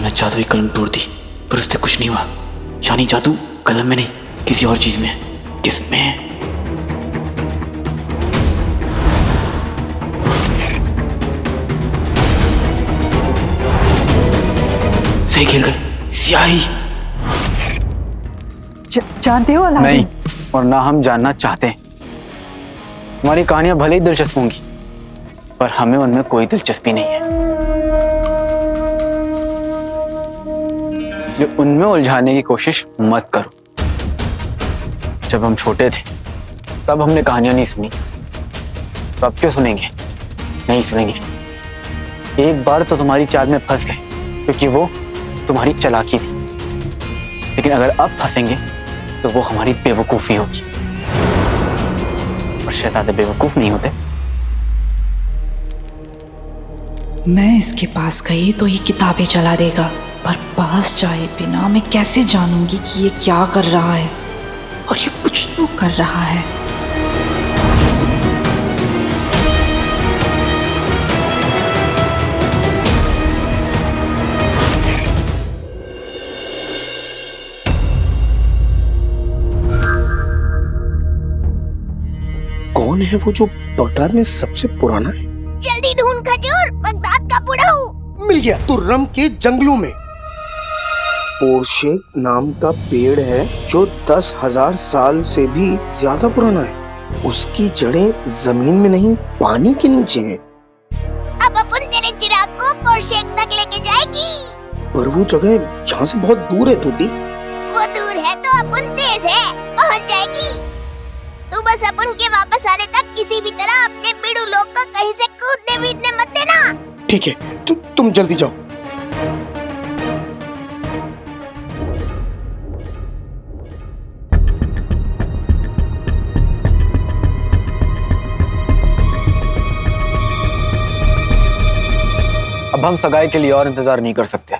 हमने जादू की कलम तोड़ दी पर उससे कुछ नहीं हुआ। यानी जादू कलम में नहीं, किसी और चीज में है। किसमें है? सही खेल गए। स्याही। जानते हो अलादीन? नहीं, और ना हम जानना चाहते हैं। हमारी कहानियां भले ही दिलचस्प होंगी पर हमें उनमें कोई दिलचस्पी नहीं है, इसलिए उनमें उलझाने की कोशिश मत करो। जब हम छोटे थे तब हमने कहानियां नहीं सुनी, तो अब क्यों सुनेंगे? नहीं सुनेंगे। एक बार तो तुम्हारी चाल में फंस गए क्योंकि वो तुम्हारी चालाकी थी, लेकिन अगर अब फंसेंगे तो वो हमारी बेवकूफी होगी, और शहजादे बेवकूफ नहीं होते। मैं इसके पास गई तो ये किताबें चला देगा, पर पास जाए बिना मैं कैसे जानूंगी कि ये क्या कर रहा है? और ये कुछ तो कर रहा है। कौन है वो जो बगदाद में सबसे पुराना है? जल्दी ढूंढ खजूर, बगदाद का बुढ़ऊ। मिल गया। तुर्रम के जंगलों में पोर्शेक नाम का पेड़ है जो 10,000 साल से भी ज्यादा पुराना है। उसकी जड़ें जमीन में नहीं, पानी के नीचे हैं। अब अपन तेरे चिराग को पोर्शेक तक लेके जाएगी। पर वो जगह यहाँ से बहुत दूर है तूती। वो दूर है तो अपन तेज है, पहुँच जाएगी। तू बस अपन के वापस आने तक किसी भी तरह अपने बिड़ू लोग को कहीं से कूदने वीदने मत देना। ठीक है, तुम जल्दी जाओ। अब हम सगाई के लिए और इंतजार नहीं कर सकते,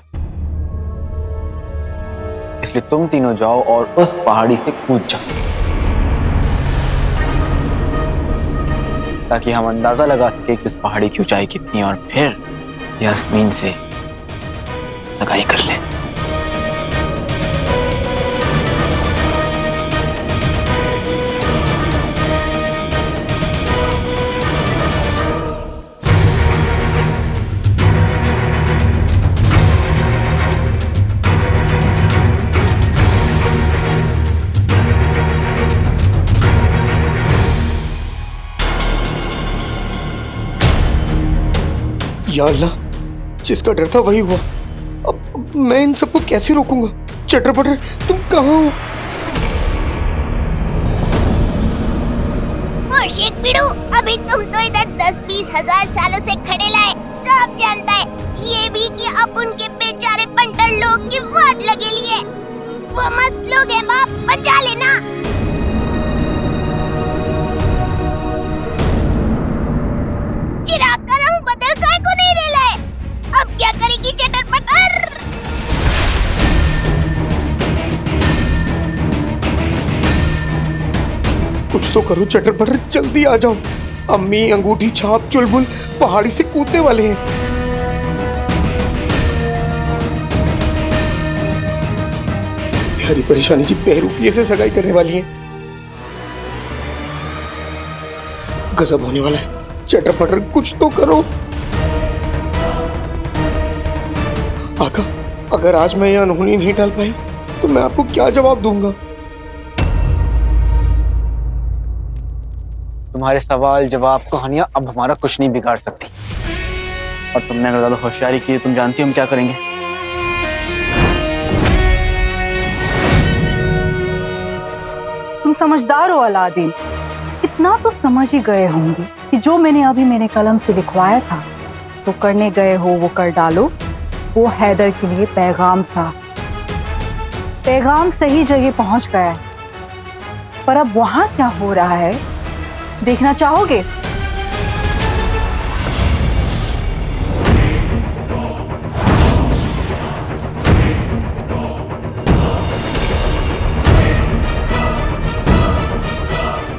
इसलिए तुम तीनों जाओ और उस पहाड़ी से कूद जाओ, ताकि हम अंदाजा लगा सके कि उस पहाड़ी की ऊंचाई कितनी, और फिर यास्मीन से सगाई कर ले। या अल्लाह, जिसका डर था वही हुआ। अब मैं इन सबको कैसे रोकूंगा? चटर पटर, तुम कहाँ हो? पोर्शेक बिड़ू, अभी तुम तो इधर 10-20 हजार सालों से खड़े लाए। सब जानता है ये भी कि अब उनके बेचारे बंडर लोग की वाट लगे लिए। वो मस्त लोग हैं बाप, बचा लेना। चिराग का रंग बदल काय को नहीं ले लाए? अब क्या करेगी चटर पटर? कुछ तो करो चटर पटर, जल्दी आ जाओ। अम्मी, अंगूठी छाप, चुलबुल पहाड़ी से कूदने वाले हैं। हरी परेशानी जी बहरूपिये से सगाई करने वाली है। गजब होने वाला है। चटर पटर, कुछ तो करो। आका, अगर आज मैं ये अनहोनी नहीं टाल पाई तो मैं आपको क्या जवाब दूंगा? तुम्हारे सवाल जवाब कहानियां अब हमारा कुछ नहीं बिगाड़ सकती, और तुमने अगर ज्यादा होशियारी की तुम जानती हो हम क्या करेंगे। तुम समझदार हो अलादीन, इतना तो समझ ही गए होंगे कि जो मैंने अभी मेरे कलम से लिखवाया था तो करने गए हो वो कर डालो। वो हैदर के लिए पैगाम था। पैगाम सही जगह पहुंच गया है, पर अब वहां क्या हो रहा है देखना चाहोगे?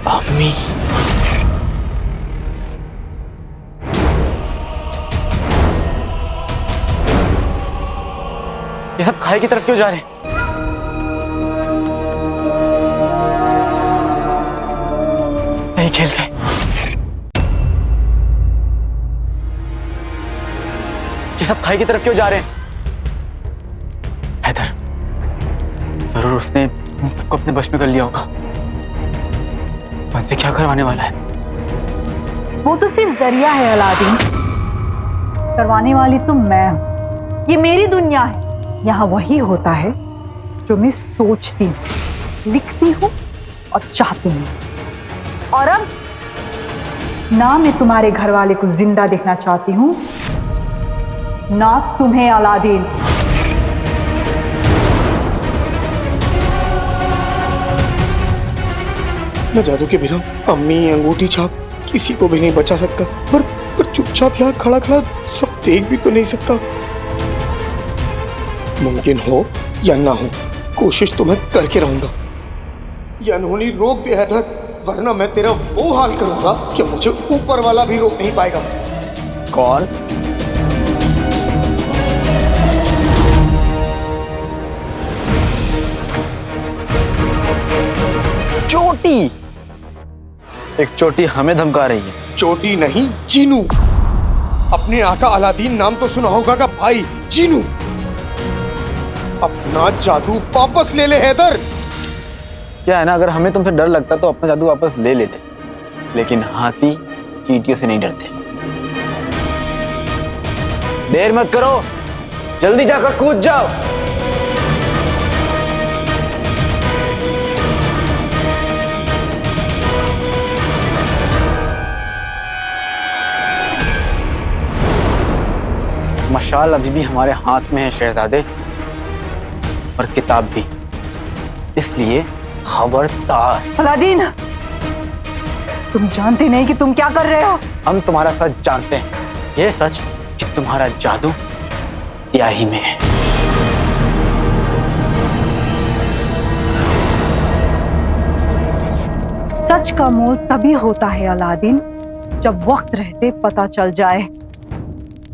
अम्मी, ये सब खाई की तरफ क्यों जा रहे हैं? नहीं खेल गए। ये सब खाई की तरफ क्यों जा रहे हैं? हैदर, जरूर उसने इन सबको अपने वश में कर लिया होगा। उनसे क्या करवाने वाला है? वो तो सिर्फ जरिया है अलादीन, करवाने वाली तो मैं हूं। ये मेरी दुनिया है, यहाँ वही होता है जो मैं सोचती हूँ, लिखती हूँ और चाहती हूँ। और अब ना मैं तुम्हारे घर वाले को जिंदा देखना चाहती हूँ, ना तुम्हें अलादीन। मैं जादू के बिना अम्मी अंगूठी छाप किसी को भी नहीं बचा सकता, पर चुपचाप यहाँ खड़ा खड़ा सब देख भी तो नहीं सकता। मुमकिन हो या ना हो, कोशिश तो मैं करके रहूंगा। ये अनहोनी रोक दे हैदर, वरना मैं तेरा वो हाल करूंगा कि मुझे ऊपर वाला भी रोक नहीं पाएगा। कौन? चोटी। एक चोटी हमें धमका रही है। चोटी नहीं, जीनू। अपने आका अलादीन नाम तो सुना होगा का भाई जीनू। अपना जादू वापस ले ले हैदर। क्या है ना, अगर हमें तुमसे डर लगता तो अपना जादू वापस ले लेते, लेकिन हाथी चींटियों से नहीं डरते। देर मत करो, जल्दी जाकर कूद जाओ। मशाल अभी भी हमारे हाथ में है शहजादे, और किताब भी, इसलिए खबरदार। अलादीन, तुम जानते नहीं कि तुम क्या कर रहे हो। हम तुम्हारा सच जानते हैं, ये सच कि तुम्हारा जादू स्याही में है। सच का मोल तभी होता है अलादीन, जब वक्त रहते पता चल जाए।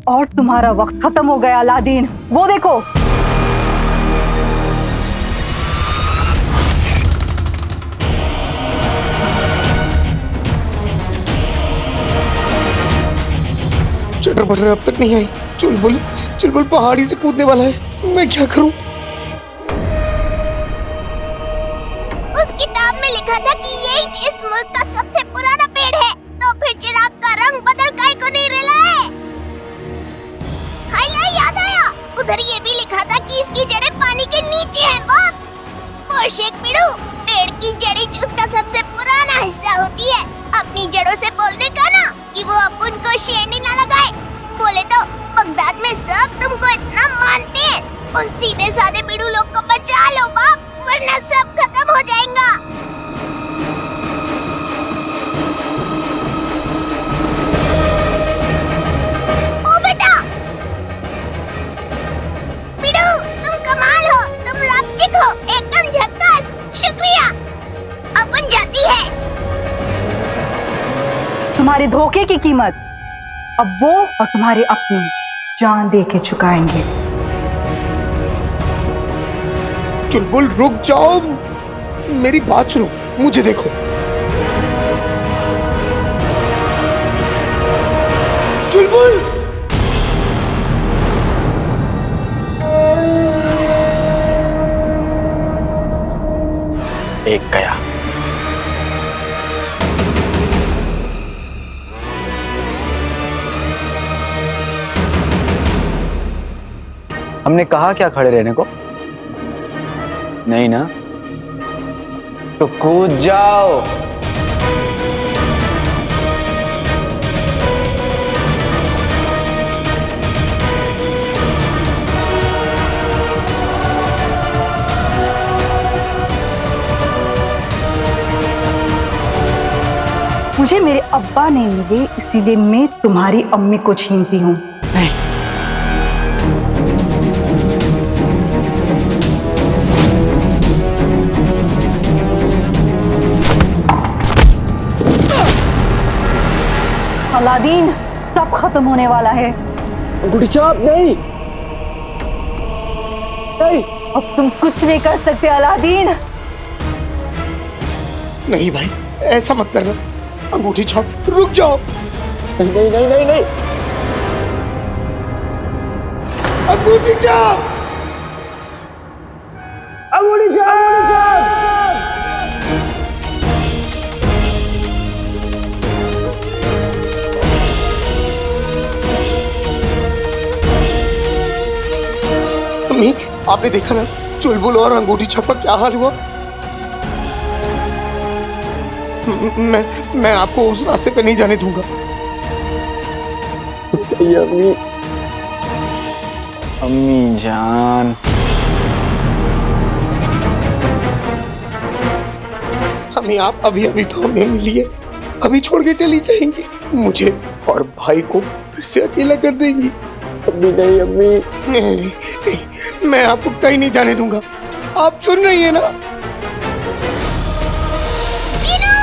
और तुम्हारा वक्त खत्म हो गया अलादीन, वो देखो। चटर बटर अब तक नहीं आई। चुलबुल पहाड़ी से कूदने वाला है, मैं क्या करूं? उस किताब में लिखा था कि ये इस मुल्क का सबसे पुराना पेड़ है, तो फिर चिराग का रंग बदल काहे को नहीं रहा है? हाय याद आया, उधर ये भी लिखा था कि इसकी जड़ें पानी के नीचे हैं बाप। और शेख पिड़ू, पेड़ की जड़ें उसका सबसे पुराना हिस्सा होती है। अपनी जड़ों से बोलने का ना कि वो अपन को शेरनी ना लगाए। बोले तो बगदाद में सब तुमको इतना मानते हैं, उन सीधे साधे पिड़ू लोग को बचा लो बाप, वरना सब खत्म हो जाएगा। ओ बेटा पिड़ू, तुम कमाल हो, तुम रापचिक हो, एकदम झक्कास। शुक्रिया, अपन जाती है। तुम्हारे धोखे की कीमत अब वो और तुम्हारे अपनी जान दे के चुकाएंगे। चुलबुल रुक जाओ, मेरी बात सुनो, मुझे देखो। चुलबुल, एक गया। हमने कहा क्या खड़े रहने को? नहीं ना, तो कूद जाओ। मुझे मेरे अब्बा नहीं मिले, इसीलिए मैं तुम्हारी अम्मी को छीनती हूँ। नहीं, अलादीन, सब खत्म होने वाला है। गुड़चाप नहीं। अब तुम कुछ नहीं कर सकते अलादीन। नहीं भाई, ऐसा मत करना। अंगूठी छाप, रुक जाओ। नहीं नहीं नहीं नहीं नहीं। अंगूठी छाप, अंगूठी छाप। अम्मी आपने देखा ना चुलबुल और अंगूठी छाप का क्या हाल हुआ। मैं आपको उस रास्ते पे नहीं जाने दूंगा। अम्मी, अम्मी जान। हमें आप अभी अभी तो हमें मिली है, अभी छोड़ के चली जाएंगी, मुझे और भाई को फिर से अकेला कर देंगी। अम्मी नहीं, अम्मी नहीं, नहीं, मैं आपको कहीं नहीं जाने दूंगा। आप सुन रही है ना? जीनू,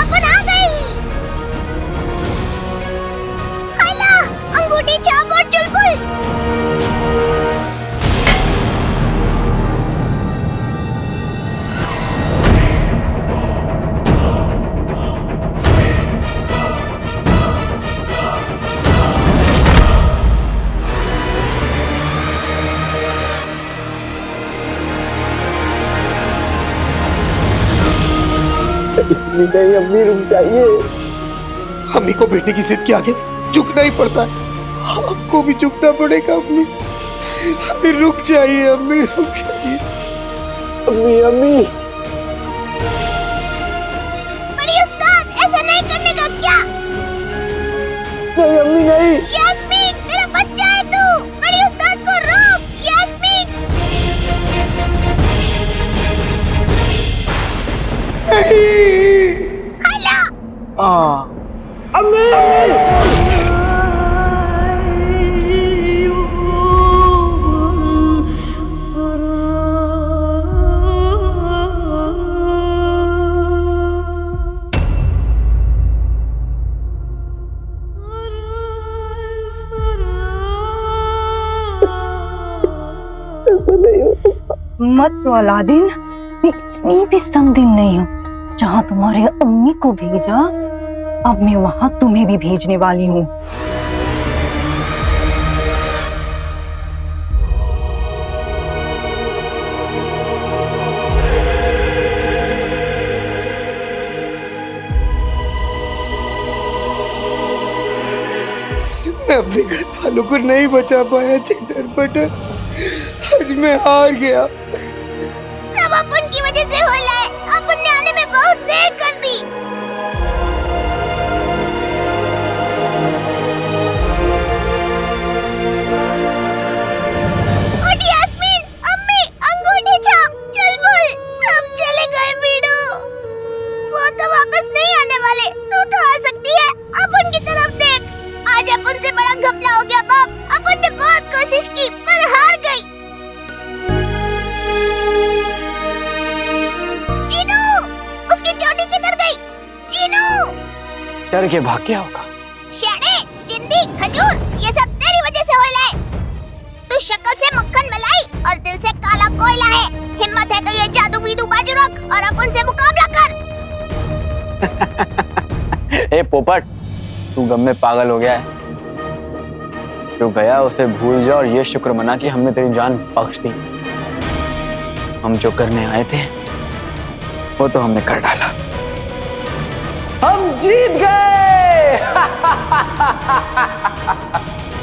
अपन आ गई। हैला, अंगूठी छाप और चुलबुल। नहीं, अम्मी रुक जाइए। अम्मी को बेटे की जिद के आगे झुकना ही पड़ता है, आपको भी झुकना पड़ेगा। अम्मी अम्मी रुक जाइए, अम्मी रुक जाइए। अम्मी, अम्मी बड़ी उस्ताद, ऐसा नहीं करने का क्या? नहीं, अम्मी नहीं। यास्मीन, तेरा बच्चा है तू। बड़ी उस्ताद को रोक। यास्मीन, हैला। मत रो अलादीन, मैं इतनी भी संगदिल नहीं हूँ। जहाँ तुम्हारे अम्मी को भेजा, अब मैं वहां तुम्हें भी भेजने वाली हूँ। मैं अपने घर वालों को नहीं बचा पाया चिटर पटर, आज मैं हार गया। सब अपन की वजह से हो रहा है। अपन ने आने में बहुत देर कर दी। उठ यास्मीन, अम्मी, अंगूठी छाप, चुलबुल, सब चले गए बीडू। वो तो वापस नहीं आने वाले, तू तो आ सकती है। अपन की तरफ देख, आज अपन से बड़ा घपला हो गया बाप। अपन ने बहुत कोशिश की पर हार गई। जीनू, उसकी चोटी किधर गई? जीनू, डर के भाग गया होगा। शेणे, जिंदी, खजूर, ये सब तेरी वजह से होइला है। तू शक्ल से मक्खन मलाई और दिल से काला कोयला है। हिम्मत है तो ये जादू वीदू बाजू रख और अपन से मुकाबला कर। ए पोपट, तू गम में पागल हो गया है। जो गया उसे भूल जा और ये शुक्र मना कि हमने तेरी जान बख्श दी। हम जो करने आए थे वो तो हमने कर डाला। हम जीत गए।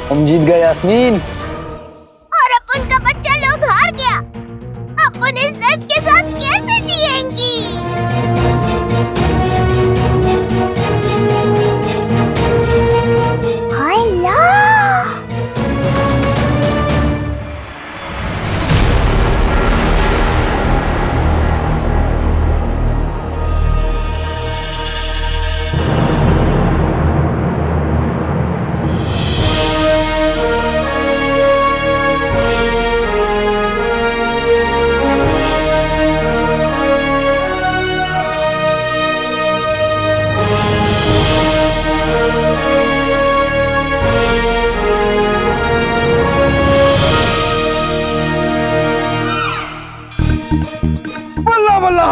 हम जीत गए यास्मीन। और अपन का बच्चा लोग हार गया। अपन इस दर्द के साथ कैसे जिएंगी? हैला,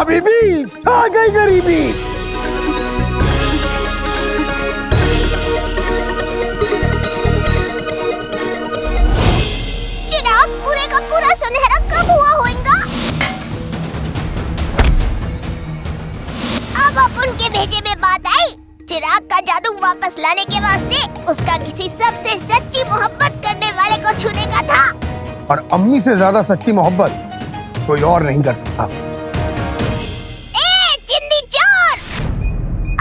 हबीबी छा गई गरीबी। चिराग पूरे का पूरा सुनहरा कब हुआ होगा? अब अपन के भेजे में बात आई। चिराग का जादू वापस लाने के वास्ते उसका किसी सबसे सच्ची मोहब्बत करने वाले को छूने का था। और अम्मी से ज्यादा सच्ची मोहब्बत कोई और नहीं कर सकता। ए चिंदी चोर,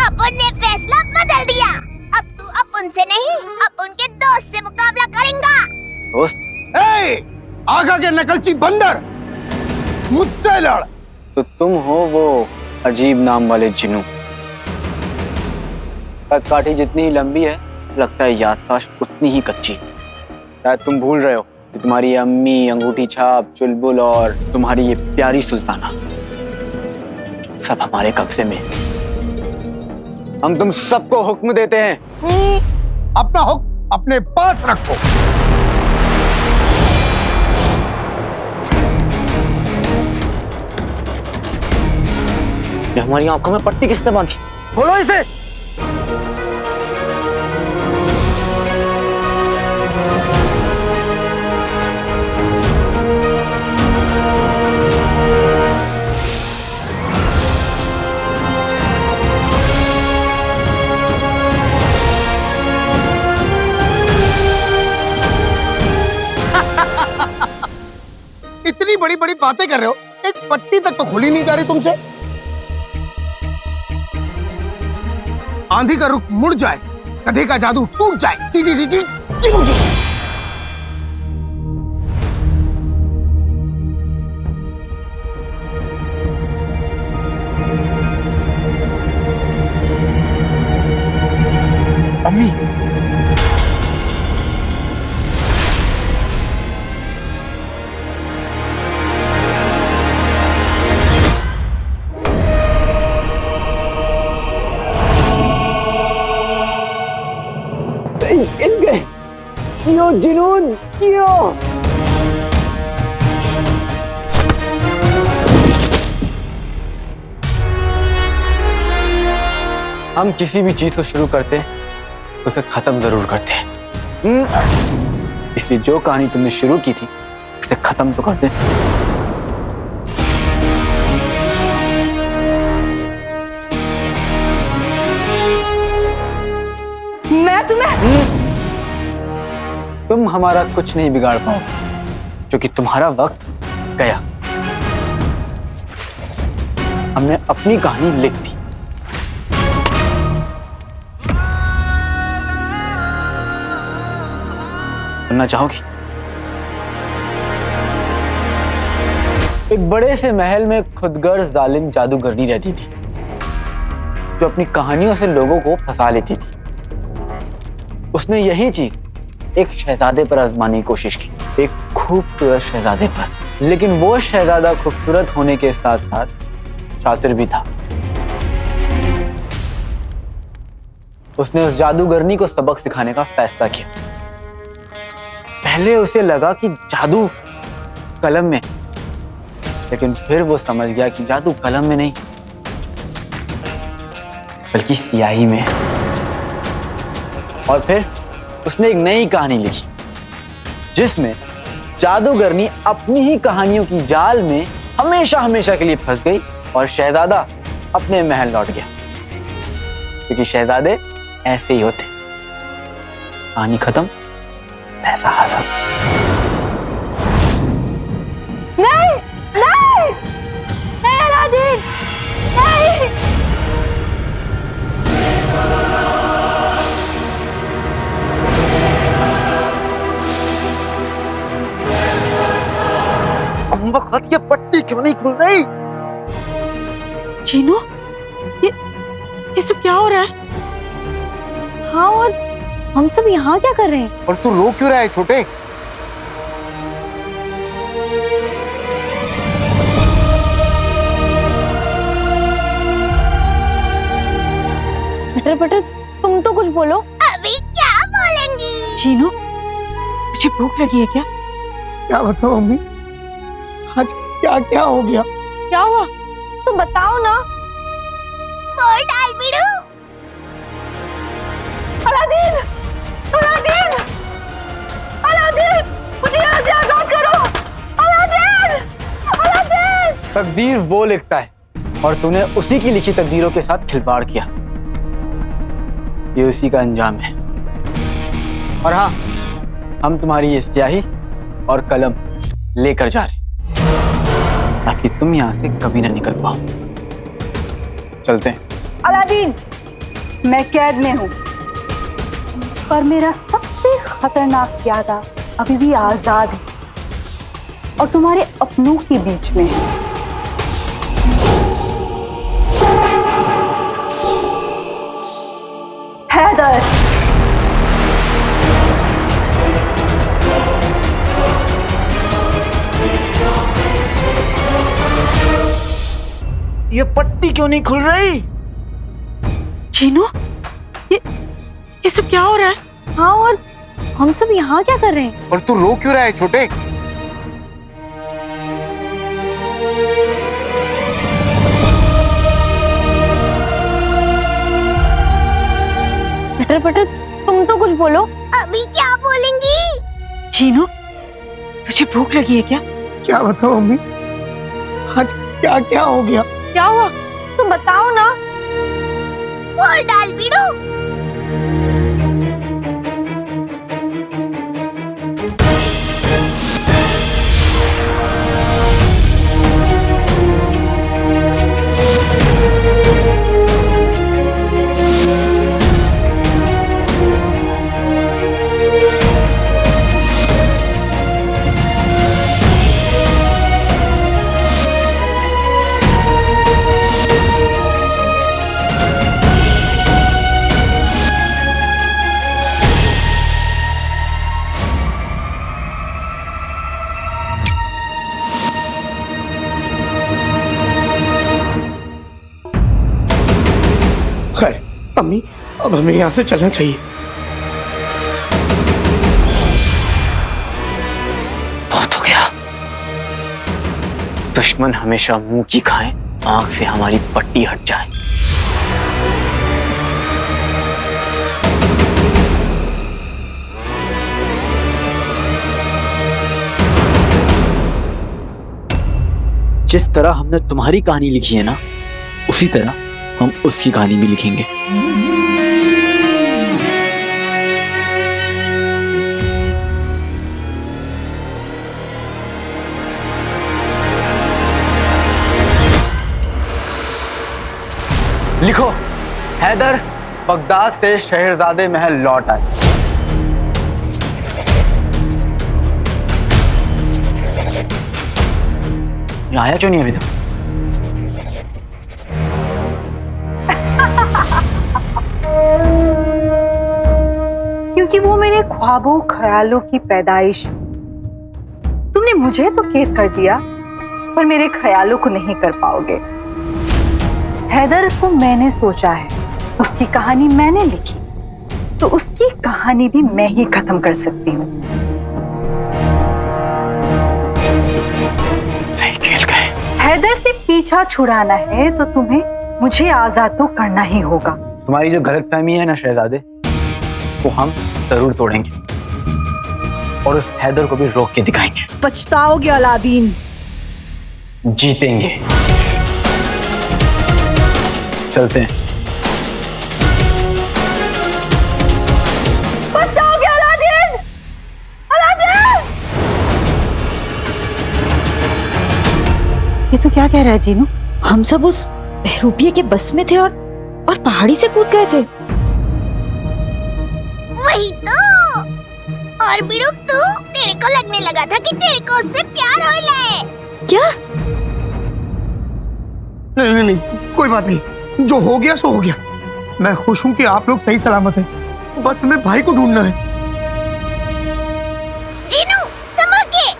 अपन ने फैसला बदल दिया। अब तू अपन से नहीं, अपन के दोस्त से मुकाबला करेगा। दोस्त? ए, आगा के नकलची बंदर, मुझसे लड़। तो तुम हो वो अजीब नाम वाले जिन्नू। काठी जितनी लंबी है, लगता है याददाश्त उतनी ही कच्ची। शायद तुम भूल रहे हो कि तुम्हारी अम्मी, अंगूठी छाप, चुलबुल और तुम्हारी ये प्यारी सुल्ताना सब हमारे कब्जे में। हम तुम सबको हुक्म देते हैं, अपना हुक्म अपने पास रखो। ये हमारी आंखों में पट्टी किसने बांधी? खोलो इसे। इतनी बड़ी बड़ी बातें कर रहे हो, एक पट्टी तक तो खुली नहीं जा रही तुमसे। आंधी का रुख मुड़ जाए, गधे का जादू टूट जाए। जी जी जी जी जी जी। अम्मी, हिल गए। जियो जुनून, जियो। हम किसी भी चीज को शुरू करते हैं, उसे खत्म जरूर करते हैं। इसलिए जो कहानी तुमने शुरू की थी, उसे खत्म तो करते हैं। मैं तुम्हें तुम हमारा कुछ नहीं बिगाड़ पाओगे, क्योंकि तुम्हारा वक्त गया। हमने अपनी कहानी लिख दी। सुनना चाहोगी? एक बड़े से महल में खुदगर्ज जालिम जादूगरनी रहती थी, जो अपनी कहानियों से लोगों को फंसा लेती थी। उसने यही चीज एक शहजादे पर आजमाने की कोशिश की, एक खूबसूरत शहजादे पर। लेकिन वो शहजादा खूबसूरत होने के साथ साथ शातिर भी था। उसने उस जादूगरनी को सबक सिखाने का फैसला किया। पहले उसे लगा कि जादू कलम में, लेकिन फिर वो समझ गया कि जादू कलम में नहीं, बल्कि स्याही में। और फिर उसने एक नई कहानी लिखी, जिसमें जादूगरनी अपनी ही कहानियों की जाल में हमेशा हमेशा के लिए फंस गई और शहजादा अपने महल लौट गया। क्योंकि शहजादे ऐसे ही होते, कहानी खत्म, पैसा हासिल। नहीं नहीं नहीं अलादीन, नहीं। वक्त ये पट्टी क्यों नहीं खुल रही? चीनू, ये सब क्या हो रहा है? हाँ, और हम सब यहाँ क्या कर रहे हैं? और तू रो क्यों रहा है छोटे? पटर पटर, तुम तो कुछ बोलो। अभी क्या बोलेंगी? चीनू, तुझे भूख लगी है क्या? क्या बताऊं अम्मी, आज क्या क्या हो गया? क्या हुआ? तुम बताओ ना। बोल डाल बिड़ू। अलादीन, अलादीन, अलादीन, मुझे यहाँ से आजाद करो। Aladdin, Aladdin. तकदीर वो लिखता है और तूने उसी की लिखी तकदीरों के साथ खिलवाड़ किया। ये उसी का अंजाम है। और हाँ, हम तुम्हारी ये स्याही और कलम लेकर जा रहे ताकि तुम यहां से कभी ना निकल पाओ। चलते हैं। अलादीन, मैं कैद में हूँ, पर मेरा सबसे खतरनाक प्यादा अभी भी आजाद है और तुम्हारे अपनों के बीच में है। हैदर, ये पट्टी क्यों नहीं खुल रही? चीनू, ये सब क्या हो रहा है? हाँ, और हम सब यहाँ क्या कर रहे हैं? और तू रो क्यों रहा है छोटे? पटर पटर, तुम तो कुछ बोलो। अभी क्या बोलेंगी? चीनू, तुझे भूख लगी है क्या? क्या बताओ मम्मी, आज क्या क्या हो गया? क्या हुआ? तुम बताओ ना। बोल डाल बिड़ू। खैर अम्मी, अब हमें यहाँ से चलना चाहिए। बहुत हो गया। दुश्मन हमेशा मुंह की खाए, आंख से हमारी पट्टी हट जाए। जिस तरह हमने तुम्हारी कहानी लिखी है ना, उसी तरह हम उसकी कहानी भी लिखेंगे। लिखो, हैदर बगदाद से शहरजादे महल लौट आए। ये आया क्यों नहीं अभी तक? क्योंकि वो मेरे ख्वाबों ख्यालों की पैदाइश। तुमने मुझे तो कैद कर दिया, पर मेरे ख्यालों को नहीं कर पाओगे। हैदर को मैंने सोचा है, उसकी कहानी मैंने लिखी, तो उसकी कहानी भी मैं ही खत्म कर सकती हूँ। सही खेल गए। हैदर से पीछा छुड़ाना है तो तुम्हें मुझे आजाद तो करना ही होगा। तुम्हारी जो गलतफहमी है ना शहजादे, वो हम जरूर तोड़ेंगे और उस हैदर को भी रोक के दिखाएंगे। पछताओगे अलादीन। जीतेंगे। चलते हैं। पछताओगे अलादीन। अलादीन! ये तो क्या कह रहा है जीनू? हम सब उस बहरूपिये के बस में थे और पहाड़ी से कूद गए थे। वही तो। और बिड़ू, तेरे को लगने लगा था कि तेरे को उससे प्यार होइला है। क्या? नहीं नहीं नहीं, कोई बात नहीं, जो हो गया सो हो गया। मैं खुश हूँ कि आप लोग सही सलामत हैं। बस हमें भाई को ढूंढना है। इनू, संभल के।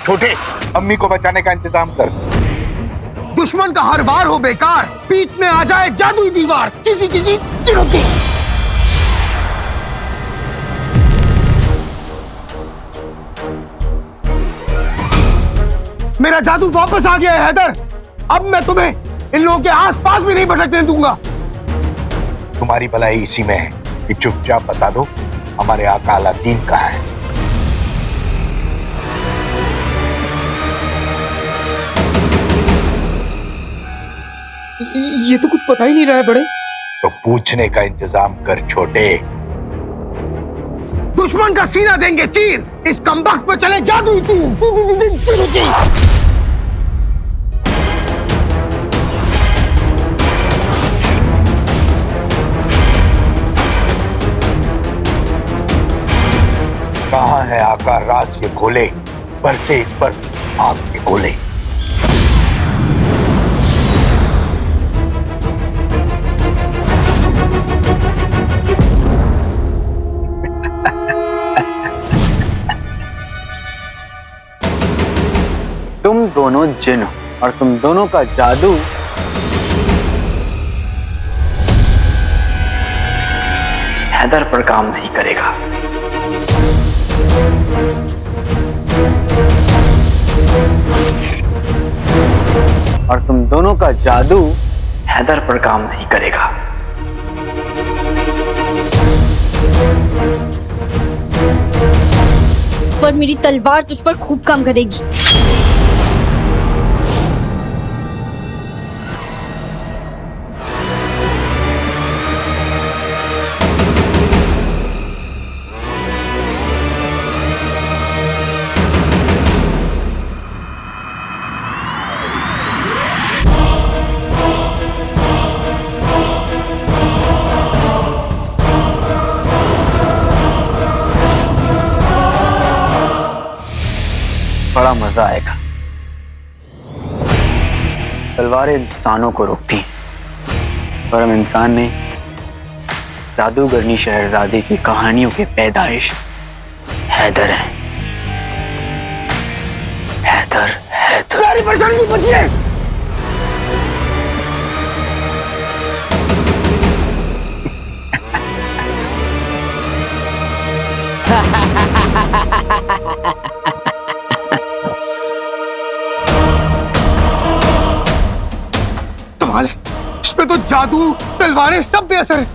छोटे, अम्मी को बचाने का इंतजाम कर। दुश्मन का हर बार हो बेकार, बीच में आ जाए जादुई दीवार, चीजी चीजी चिरुकी। मेरा जादू वापस आ गया है हैदर। अब मैं तुम्हें इन लोगों के आसपास भी नहीं भटकने दूंगा। तुम्हारी भलाई इसी में है कि चुपचाप बता दो हमारे आका अलादीन कहाँ है। ये तो कुछ पता ही नहीं रहा है बड़े। तो पूछने का इंतजाम कर छोटे। दुश्मन का सीना देंगे चीर, इस कमबख्त पर चले जादुई तीर। जी जी जी जी जी जी। कहाँ है आका राज ये खोले, बरसे इस पर आग के गोले। तुम दोनों जिन हो और तुम दोनों का जादू हैदर पर काम नहीं करेगा। और तुम दोनों का जादू हैदर पर काम नहीं करेगा। पर मेरी तलवार तुझ पर खूब काम करेगी। बड़ा मजा आएगा। तलवारें इंसानों को रोकती हैं, पर हम इंसान नहीं, जादूगरनी शहजादी की कहानियों के पैदाइश हैदर हैं। हैदर हैदर मेरी परेशानी बचिए। कमाल है, इसमें तो जादू तलवारें सब बेअसर है।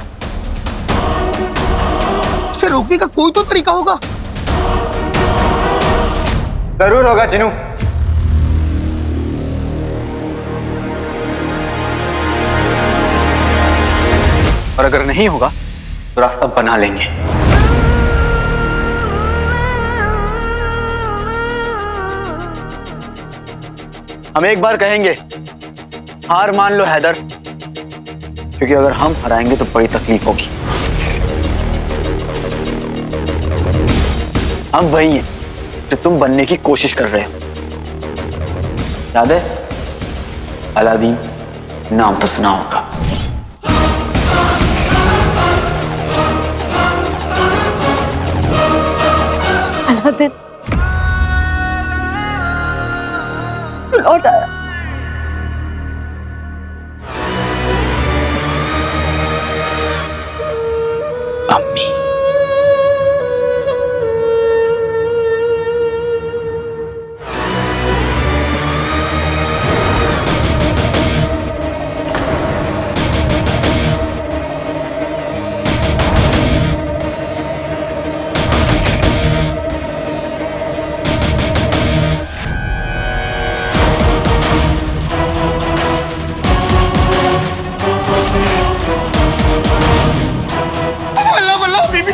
इसे रोकने का कोई तो तरीका होगा। जरूर होगा जिनू। और अगर नहीं होगा तो रास्ता बना लेंगे। हम एक बार कहेंगे हार मान लो हैदर, क्योंकि अगर हम हराएंगे तो बड़ी तकलीफ होगी। हम वही हैं जो तुम बनने की कोशिश कर रहे हो। याद है अलादीन, नाम तो सुना होगा। अलादीन लौट आया। अम्मी,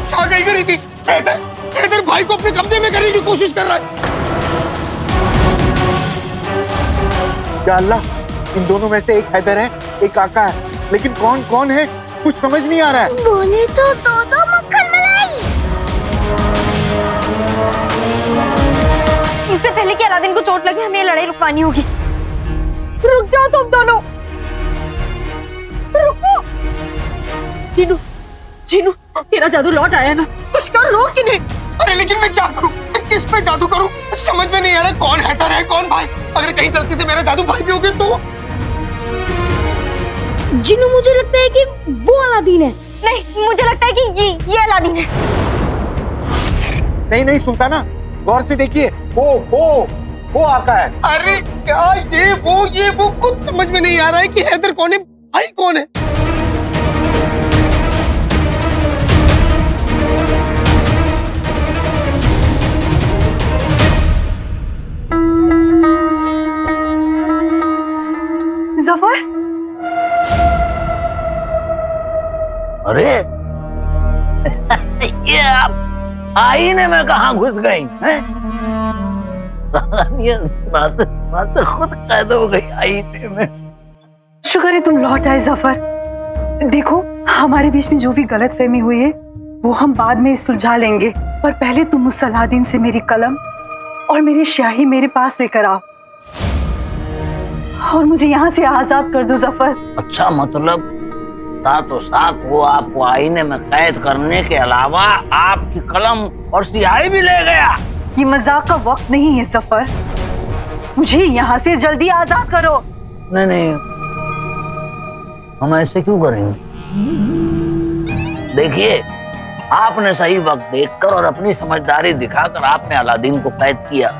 छा गई गरीबी। हैदर भाई को अपने कब्जे में करने की कोशिश कर रहा है। या अल्लाह, इन दोनों में से एक हैदर है, एक आका है, लेकिन कौन कौन है कुछ समझ नहीं आ रहा है। बोले तो दो मक्खन मलाई। इससे पहले कि अलादीन को चोट लगे हमें ये लड़ाई रुकवानी होगी। रुक जाओ तुम दोनों, रुको। जीनू, तेरा जादू लौट आया ना, कुछ कर लो कि नहीं? अरे लेकिन मैं क्या करूं? मैं किस पे जादू करूं? समझ में नहीं आ रहा कौन हैदर है कौन भाई। अगर कहीं गलती से मेरा जादू भाई भी हो गया तो। जिन्नू मुझे लगता है कि वो अलादीन है। नहीं, मुझे लगता है कि ये अलादीन है। नहीं नहीं सुल्ताना, गौर से देखिए, वो आका है। अरे क्या ये वो कुछ समझ में नहीं आ रहा है कि हैदर कौन है भाई कौन है। जफर, अरे ये आप आईने में कहाँ घुस गई हैं? ये बातें खुद कैद हो गई आईने में। शुक्र है तुम लौट आए जफर। देखो, हमारे बीच में जो भी गलतफहमी हुई है वो हम बाद में सुलझा लेंगे, पर पहले तुम उस अलादीन से मेरी कलम और मेरी स्याही मेरे पास लेकर आओ और मुझे यहाँ से आजाद कर दो जफर। अच्छा, मतलब साथों साथ वो आपको आईने में कैद करने के अलावा आपकी कलम और स्याही भी ले गया? ये मजाक का वक्त नहीं है जफर, मुझे यहाँ से जल्दी आजाद करो। नहीं, हम ऐसे क्यों करेंगे? देखिए, आपने सही वक्त देखकर और अपनी समझदारी दिखाकर आपने अलादीन को कैद किया,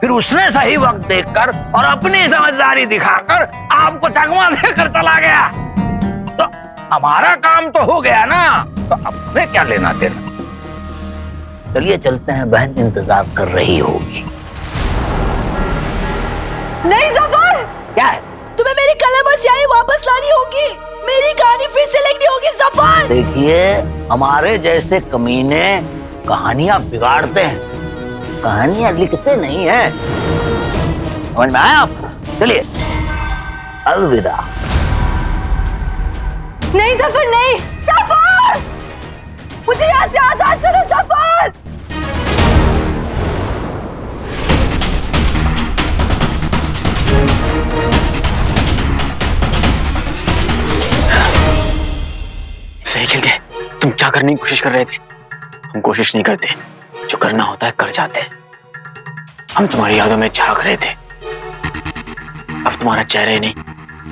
फिर उसने सही वक्त देखकर और अपनी समझदारी दिखाकर आपको चकमा देकर चला गया। तो हमारा काम तो हो गया ना, तो अब हमें क्या लेना देना। चलिए चलते हैं, बहन इंतजार कर रही होगी। नहीं जफर, क्या है? तुम्हें मेरी कलम और स्याही वापस लानी होगी, मेरी कहानी फिर से लिखनी होगी जफर। देखिए, हमारे जैसे कमीने कहानियां बिगाड़ते हैं, कहानियां लिखते नहीं है। समझ में आया आपको? चलिए, अलविदा। नहीं जफर, नहीं जफर, मुझे यहाँ से आजाद करो जफर। सही खेल गए। तुम क्या करने की कोशिश कर रहे थे? हम कोशिश नहीं करते, जो करना होता है कर जाते हैं। हम तुम्हारी यादों में झांक रहे थे, अब तुम्हारा चेहरा ही नहीं,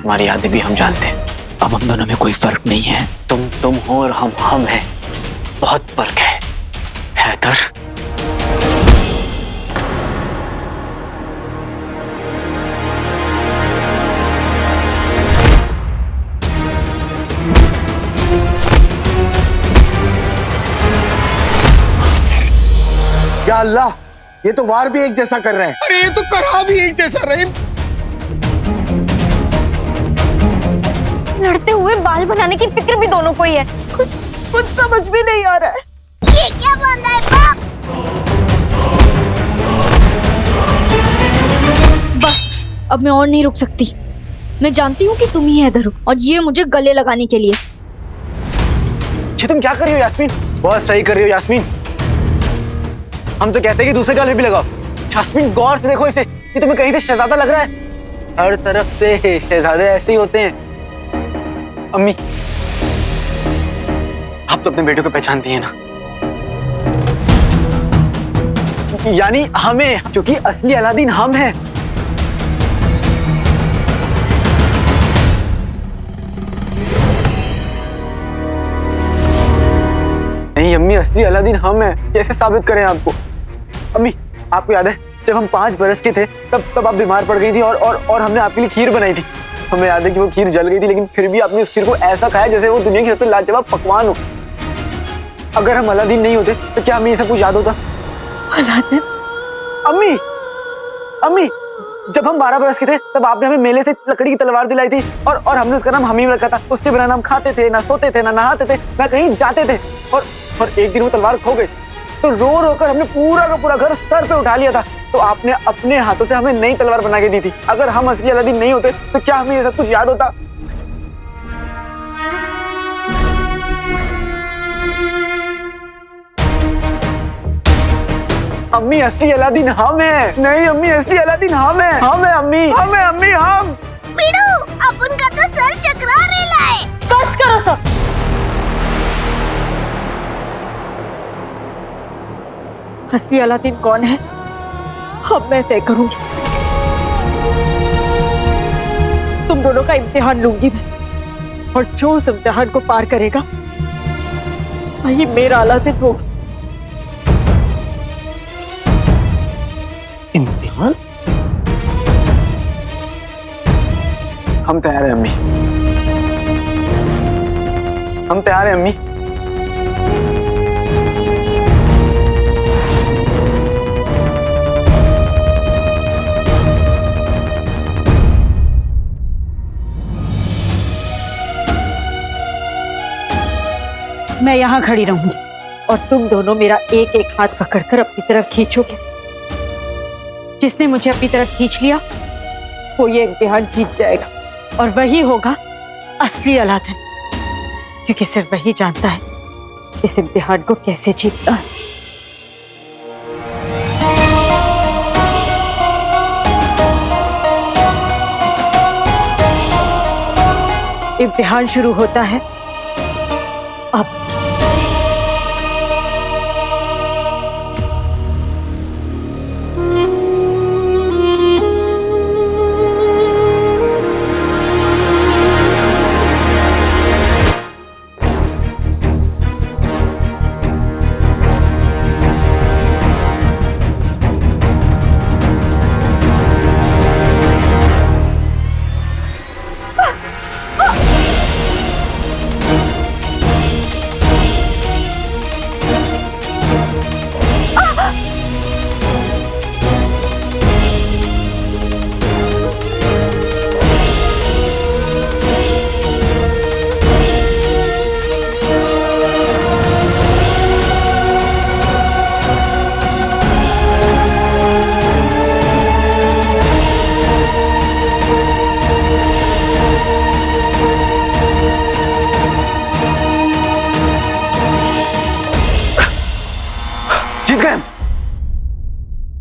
तुम्हारी यादें भी हम जानते हैं। अब हम दोनों में कोई फर्क नहीं है। तुम हो और हम हैं, बहुत फर्क है हैदर। या अल्लाह, ये तो वार भी एक जैसा कर रहे हैं। अरे ये तो करा भी एक जैसा रहे। लड़ते हुए बाल बनाने की फिक्र भी दोनों को ही है। कुछ समझ में नहीं आ रहा है। ये क्या बांधा है बाप? बस अब मैं और नहीं रुक सकती। मैं जानती हूँ कि तुम ही हैदर हो और ये मुझे गले लगाने के लिए। ये तुम क्या कर रही हो यास्मीन? बहुत सही कर रही हो यास्मीन। हम तो कहते हैं कि दूसरे गले भी लगाओ। यास्मीन गौर से देखो इसे, ये तुम्हें कहीं से शहजादा लग रहा है। हर तरफ से शहजादे ऐसे ही होते हैं। अम्मी, आप तो अपने बेटे को पहचानती हैं ना? यानी हमें, क्योंकि असली अलादीन हम हैं। नहीं अम्मी, असली अलादीन हम हैं। कैसे साबित करें आपको? अम्मी, आपको याद है जब हम 5 बरस के थे तब आप बीमार पड़ गई थी और हमने आपके लिए खीर बनाई थी। हमें याद है कि वो खीर जल गई थी, लेकिन फिर भी आपने उस खीर को ऐसा खाया जैसे वो दुनिया की सबसे लाजवाब पकवान हो। अगर हम अलादीन नहीं होते तो क्या हमें ये सब कुछ याद होता? अलादीन? अम्मी, जब हम 12 बरस के थे तब आपने हमें मेले से लकड़ी की तलवार दिलाई थी और हमने उसका नाम हमीम रखा था। उसके बिना ना हम खाते थे, ना सोते थे, ना नहाते थे, ना कहीं जाते थे। और एक दिन वो तलवार खो गई तो रो रो कर हमने पूरा का पूरा घर सर पे उठा लिया था। तो आपने अपने हाथों से हमें नई तलवार बना के दी थी। अगर हम असली अलादीन नहीं होते तो क्या हमें ये सब कुछ याद होता? अम्मी, असली अलादीन हम हैं। नहीं अम्मी, असली अलादीन हम हैं। हम हैं अम्मी, हम हैं अम्मी, हम। बिड़ू, अपन का तो सर चकरा रेला है। बस करो सब। असली अलादीन कौन है अब मैं तय करूंगी। तुम दोनों का इम्तिहान लूंगी मैं, और जो उस इम्तिहान को पार करेगा वही मेरा अलादीन होगा। इम्तिहान? हम तैयार हैं अम्मी, हम तैयार हैं अम्मी। मैं यहाँ खड़ी रहूंगी और तुम दोनों मेरा एक एक हाथ पकड़कर अपनी तरफ खींचोगे। जिसने मुझे अपनी तरफ खींच लिया वो ये इम्तिहान जीत जाएगा, और वही होगा असली अलादीन, क्योंकि सिर्फ वही जानता है इस इम्तिहान को कैसे जीतना है। इम्तिहान शुरू होता है अब।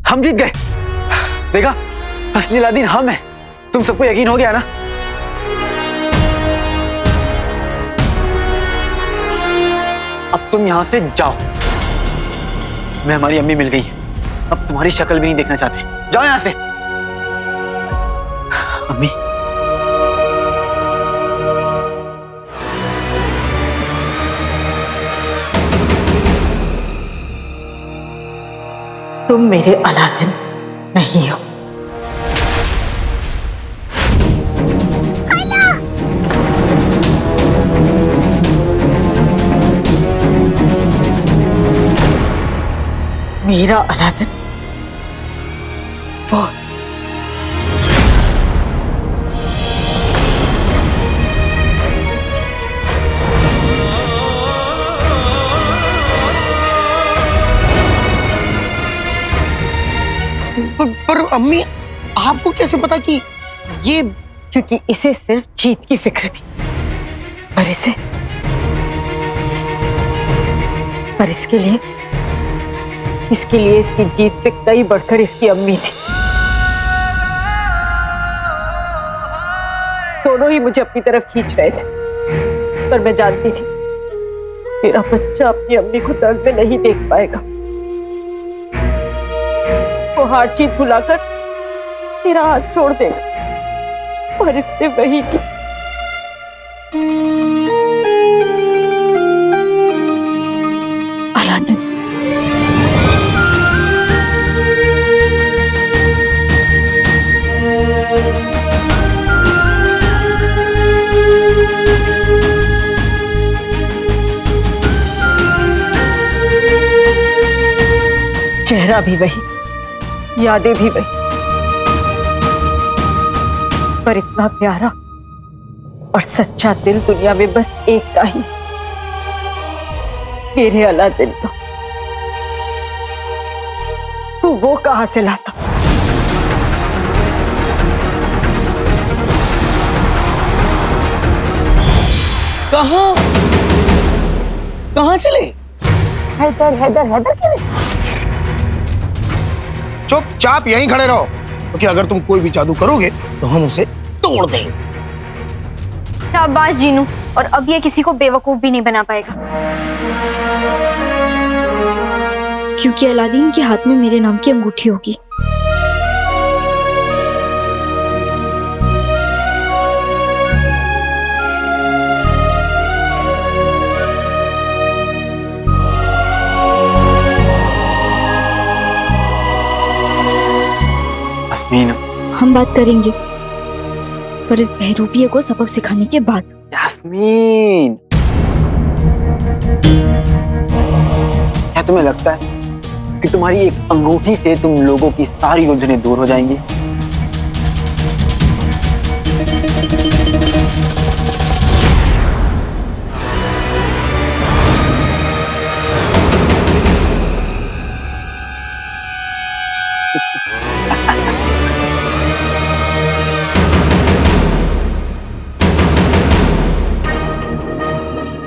हम जीत गए। देखा, असली अलादीन हम हैं। तुम सबको यकीन हो गया ना? अब तुम यहां से जाओ। मैं हमारी अम्मी मिल गई, अब तुम्हारी शक्ल भी नहीं देखना चाहते। जाओ यहां से। अम्मी, तुम मेरे अलादीन नहीं हो। मेरा अलादीन वो पर अम्मी, आपको कैसे पता कि ये? क्योंकि इसे सिर्फ जीत की फिक्र थी, पर इसके लिए इसकी जीत से कई बढ़कर इसकी अम्मी थी। दोनों ही मुझे अपनी तरफ खींच रहे थे, पर मैं जानती थी मेरा बच्चा अपनी अम्मी को दर्द में नहीं देख पाएगा। वो हार जीत भुलाकर मेरा हाथ छोड़ देगा, और इसने वही की। अलादीन, चेहरा भी वही, यादें भी वही, पर इतना प्यारा और सच्चा दिल दुनिया में बस एक का ही, मेरे अलादीन का। तू वो कहां से लाता? कहां चले? हैदर हैदर हैदर क्यों नहीं? चुपचाप यहीं खड़े रहो, क्योंकि अगर तुम कोई भी जादू करोगे तो हम उसे तोड़ देंगे। शाबाश जीनू, और अब ये किसी को बेवकूफ भी नहीं बना पाएगा। क्योंकि अलादीन के हाथ में मेरे नाम की अंगूठी होगी। यास्मीन, हम बात करेंगे, पर इस बहरूपिये को सबक सिखाने के बाद। यास्मीन, क्या तुम्हें लगता है कि तुम्हारी एक अंगूठी से तुम लोगों की सारी उलझनें दूर हो जाएंगी?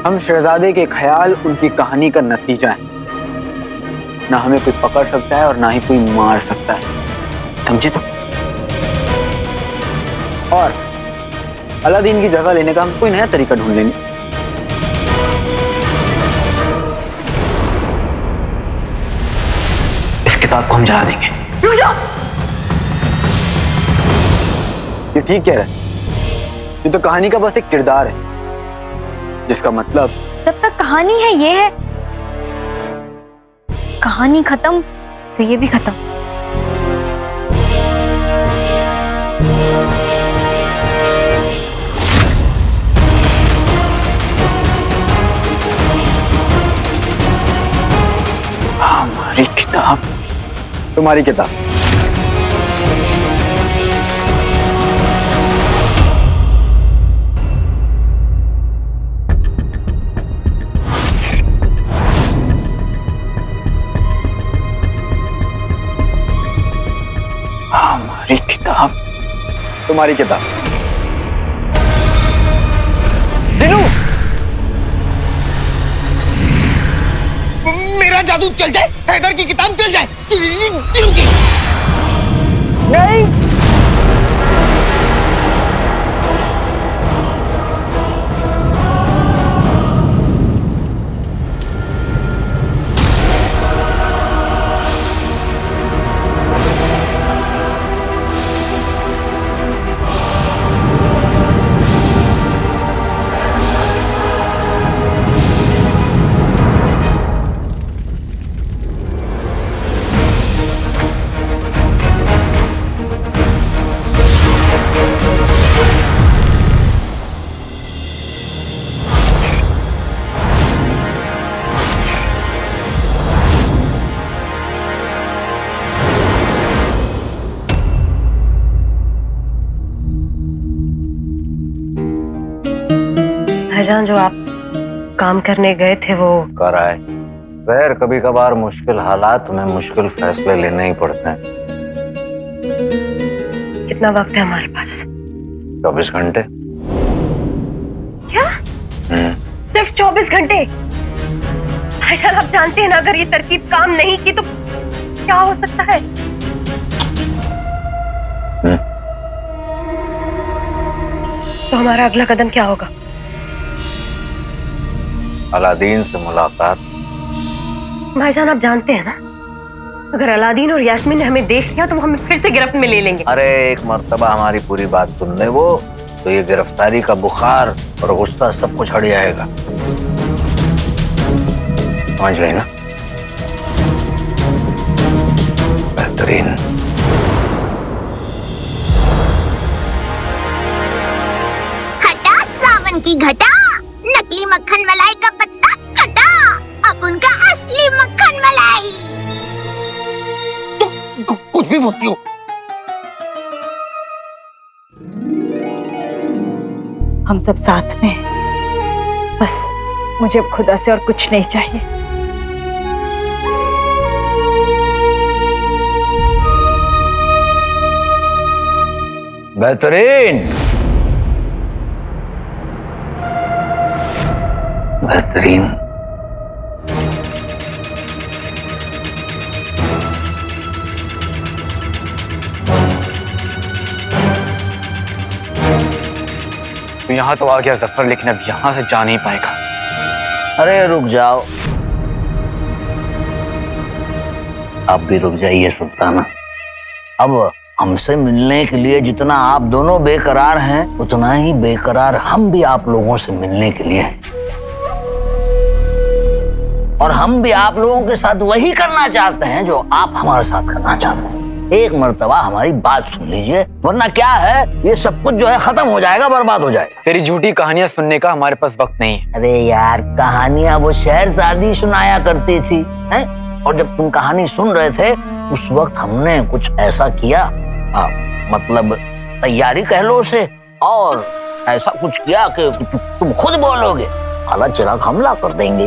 हम शहजादे के ख्याल उनकी कहानी का नतीजा है। ना हमें कोई पकड़ सकता है और ना ही कोई मार सकता है, समझे? तो और अलादीन की जगह लेने का हम कोई नया तरीका ढूंढ लेंगे। इस किताब को हम जला देंगे। रुक जाओ! ये ठीक कह रहा है। ये तो कहानी का बस एक किरदार है, जिसका मतलब जब तक कहानी है ये है, कहानी खत्म तो ये भी खत्म। हमारी किताब, तुम्हारी किताब। हमारी किताब, तुम्हारी किताब। जिनू, मेरा जादू चल जाए, हैदर की किताब चल जाए। नहीं, भाईजान, जो आप काम करने गए थे वो कर आए। खैर, कभी कभार मुश्किल हालात में मुश्किल फैसले लेने ही पड़ते हैं। कितना वक्त है हमारे पास? 24 घंटे। क्या? सिर्फ 24 घंटे? भाईजान, आप जानते हैं ना, अगर ये तरकीब काम नहीं की तो क्या हो सकता है? तो हमारा अगला कदम क्या होगा? अलादीन से मुलाकात। भाईजान, आप जानते हैं ना, अगर अलादीन और यास्मीन ने हमें देख लिया तो वो हमें फिर से गिरफ्त में ले लेंगे। अरे एक मर्तबा हमारी पूरी बात सुन ले वो, तो ये गिरफ्तारी का बुखार और गुस्सा सब कुछ हट जाएगा। समझ गई ना? बेहतरीन। हटा सावन की घटा, नकली मक्खन मलाई का पत्ता हटा, अब उनका असली मक्खन मलाई। तुम कुछ भी बोलती हो। हम सब साथ में हैं। बस मुझे अब खुदा से और कुछ नहीं चाहिए। बेहतरीन, बेहतरीन। तो यहाँ तो आ गया जफर, लेकिन अब यहाँ से जा नहीं पाएगा। अरे रुक जाओ, आप भी रुक जाइए सुल्ताना। अब हमसे मिलने के लिए जितना आप दोनों बेकरार हैं, उतना ही बेकरार हम भी आप लोगों से मिलने के लिए हैं। और हम भी आप लोगों के साथ वही करना चाहते हैं जो आप हमारे साथ करना चाहते हैं। एक मर्तबा हमारी बात सुन लीजिए, वरना क्या है, ये सब कुछ जो है खत्म हो जाएगा, बर्बाद हो जाएगा। तेरी झूठी कहानियां सुनने का हमारे पास वक्त नहीं है। अरे यार, कहानियां वो शहरजादी सुनाया करती थी, हैं? और जब तुम कहानी सुन रहे थे उस वक्त हमने कुछ ऐसा किया, मतलब तैयारी कह लो उसे, और ऐसा कुछ किया कि तुम खुद बोलोगे काला चिराग हमला कर देंगे।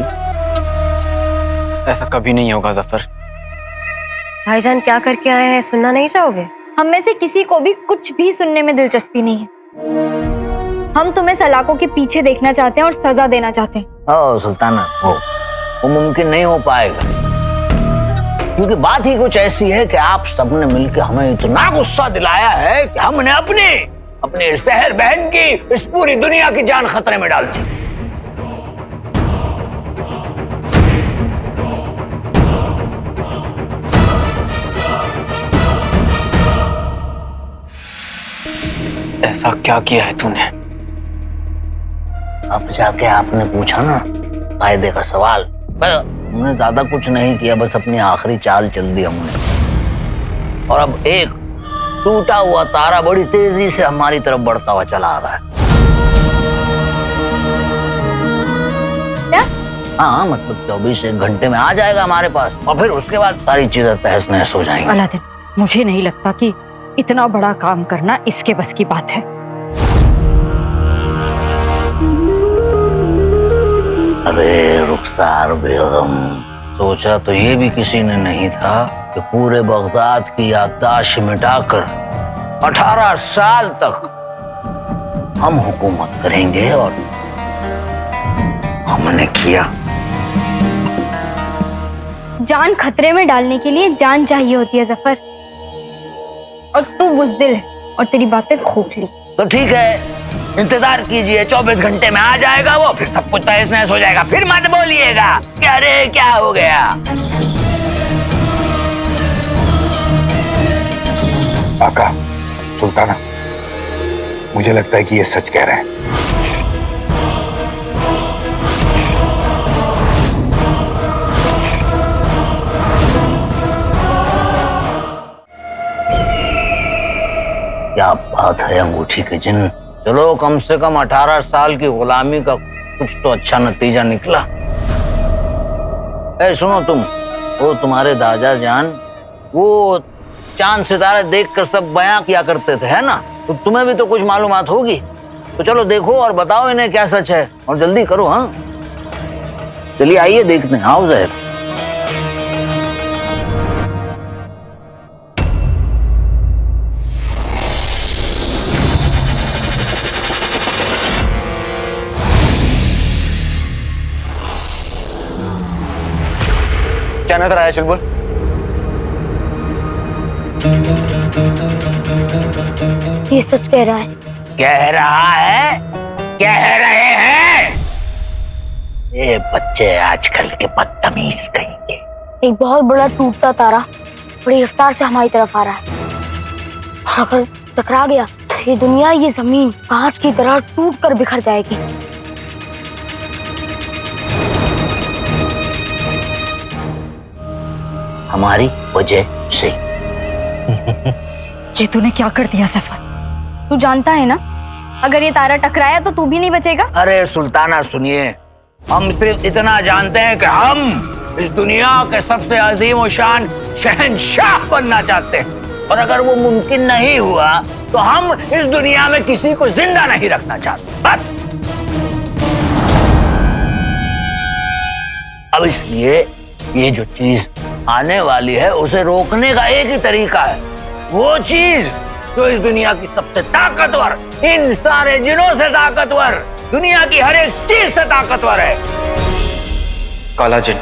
ऐसा कभी नहीं होगा जफर। भाईजान क्या करके आए हैं, सुनना नहीं चाहोगे? हम में से किसी को भी कुछ भी सुनने में दिलचस्पी नहीं है। हम तुम्हें सलाखों के पीछे देखना चाहते हैं और सजा देना चाहते हैं। ओ सुल्ताना, वो मुमकिन नहीं हो पाएगा, क्योंकि बात ही कुछ ऐसी है कि आप सबने मिलकर हमें इतना गुस्सा दिलाया है कि हमने अपने शहर बहन की, इस पूरी दुनिया की जान खतरे में डाल दी। ऐसा क्या किया है तूने? अब जाके आपने पूछा ना फायदे का सवाल। हमने ज्यादा कुछ नहीं किया, बस अपनी आखिरी चाल चल दी हमने। और अब एक टूटा हुआ तारा बड़ी तेजी से हमारी तरफ बढ़ता हुआ चला आ रहा है। क्या? हाँ, मतलब 24 घंटे में आ जाएगा हमारे पास, और फिर उसके बाद सारी चीजें तहस नहस हो जाएंगी। अलादीन, मुझे नहीं लगता कि इतना बड़ा काम करना इसके बस की बात है। अरे रुखसार बेगम, सोचा तो ये भी किसी ने नहीं था कि पूरे बगदाद की याददाश्त मिटाकर 18 साल तक हम हुकूमत करेंगे, और हमने किया। जान खतरे में डालने के लिए जान चाहिए होती है जफर, और तू बुज़दिल है और तेरी बातें खोखली। तो ठीक है, इंतजार कीजिए, 24 घंटे में आ जाएगा वो, फिर सब कुछ तहस नहस हो जाएगा। फिर मत बोलिएगा कि अरे क्या हो गया। आका, सुल्ताना, मुझे लगता है कि ये सच कह रहे हैं। क्या बात है अंगूठी के जिन। चलो, कम से कम 18 साल की गुलामी का कुछ तो अच्छा नतीजा निकला। सुनो तुम, वो तुम्हारे दादा जान वो चांद सितारे देखकर सब बयां किया करते थे, है ना? तो तुम्हें भी तो कुछ मालूमात होगी। तो चलो देखो और बताओ इन्हें क्या सच है, और जल्दी करो। हाँ, चलिए आइए देखते हैं। आओ जहर। क्या नजर आया चुलबुल? ये सच कह रहा है। कह रहा है? कह रहे हैं? ये बच्चे आजकल के बदतमीज कहेंगे। एक बहुत बड़ा टूटता तारा बड़ी रफ्तार से हमारी तरफ आ रहा है, और अगर टकरा गया तो ये दुनिया, ये जमीन कांच की तरह टूट कर बिखर जाएगी। हमारी वजह से। ये तूने क्या कर दिया सफर? तू जानता है ना, अगर ये तारा टकराया तो तू भी नहीं बचेगा। अरे सुल्ताना सुनिए, हम सिर्फ इतना जानते हैं कि हम इस दुनिया के सबसे अजीम और शान शहंशाह बनना चाहते हैं, और अगर वो मुमकिन नहीं हुआ तो हम इस दुनिया में किसी को जिंदा नहीं रखना चाहते। बस अब इसलिए ये जो चीज आने वाली है उसे रोकने का एक ही तरीका है, वो चीज जो इस दुनिया की सबसे ताकतवर, इन सारे जिनों से ताकतवर, दुनिया की हर एक चीज से ताकतवर है। काला जिन।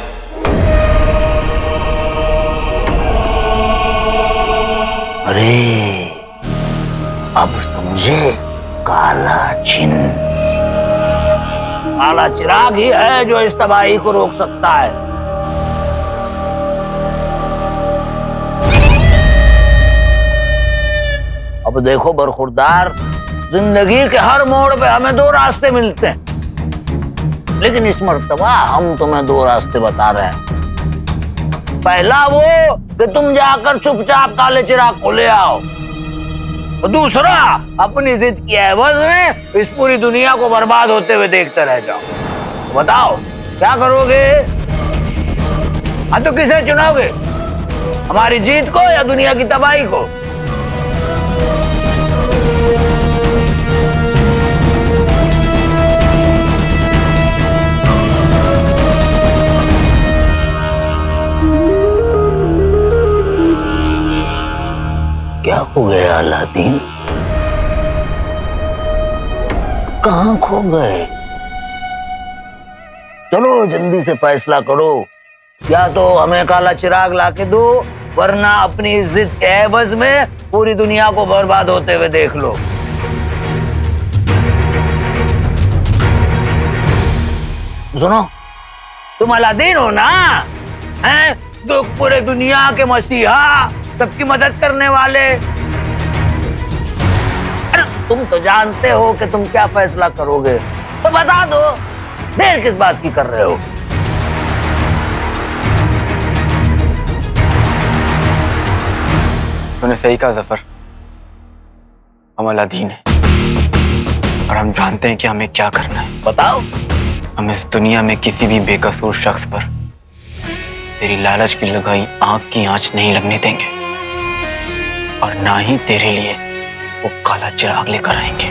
अरे अब समझे, काला जिन। काला चिराग ही है जो इस तबाही को रोक सकता है। अब देखो बरखुरदार, जिंदगी के हर मोड़ पे हमें दो रास्ते मिलते हैं, लेकिन इस मर्तबा हम तुम्हें दो रास्ते बता रहे हैं। पहला वो कि तुम जाकर चुपचाप काले चिराग को ले आओ, और दूसरा अपनी जिद की एवज में इस पूरी दुनिया को बर्बाद होते हुए देखते रह जाओ। बताओ क्या करोगे? हाँ तो किसे चुनाओगे, हमारी जीत को या दुनिया की तबाही को? क्या हो गया अलादीन, कहां खो गए? चलो जल्दी से फैसला करो, या तो हमें काला चिराग लाके दो, वरना अपनी जिद के एवज में पूरी दुनिया को बर्बाद होते हुए देख लो। सुनो, तुम अलादीन हो ना, हैं? तो पूरे दुनिया के मसीहा, सबकी मदद करने वाले। अरे तुम तो जानते हो कि तुम क्या फैसला करोगे, तो बता दो, देर किस बात की कर रहे हो? तूने सही कहा जफर, हम अलादीन हैं और हम जानते हैं कि हमें क्या करना है। बताओ। हम इस दुनिया में किसी भी बेकसूर शख्स पर तेरी लालच की लगाई आंख की आंच नहीं लगने देंगे, और ना ही तेरे लिए वो काला चिराग लेकर आएंगे।